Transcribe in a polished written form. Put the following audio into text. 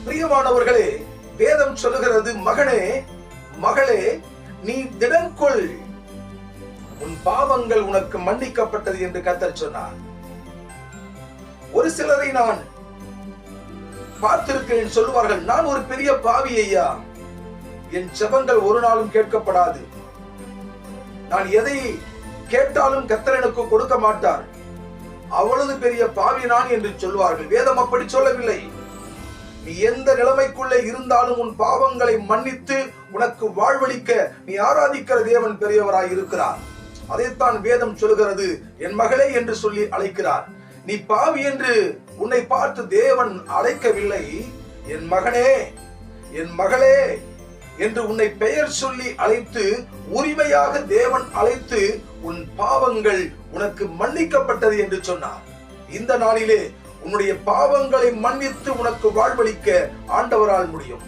பிரியமானவர்களே, வேதம் சொல்லுகிறது, மகனே மகளே, நீ திடன் கொள், உன் பாவங்கள் உனக்கு மன்னிக்கப்பட்டது என்று கர்த்தர் சொன்னார். ஒரு சிலரை நான் பார்த்திருக்கிறேன், சொல்லுவார்கள், நான் ஒரு பெரிய பாவி ஐயா, என் ஜெபங்கள் ஒரு நாளும் கேட்கப்படாது, நான் எதை கேட்டாலும் கர்த்தர் எனக்கு கொடுக்க மாட்டார், அவ்வளவு பெரிய பாவி நான் என்று சொல்வார்கள். வேதம் அப்படி சொல்லவில்லை. நீ எந்த நிலைமைக்குள்ளே இருந்தாலும் உன் பாவங்களை மன்னித்து உனக்கு வாழ்வளிக்க நீ ஆராதிக்கிற தேவன் பெரியவராய் இருக்கிறார். அதைத்தான் வேதம் சொல்கிறது, என் மகளே என்று சொல்லி அழைக்கிறார். நீ பாவி என்று உன்னை பார்த்து தேவன் அழைக்கவில்லை, என் மகனே என் மகளே என்று உன்னை பெயர் சொல்லி அழைத்து, உரிமையாக தேவன் அழைத்து, உன் பாவங்கள் உனக்கு மன்னிக்கப்பட்டது என்று சொன்னார். இந்த நாளிலே உன்னுடைய பாவங்களை மன்னித்து உனக்கு வாழ்வளிக்க ஆண்டவரால் முடியும்.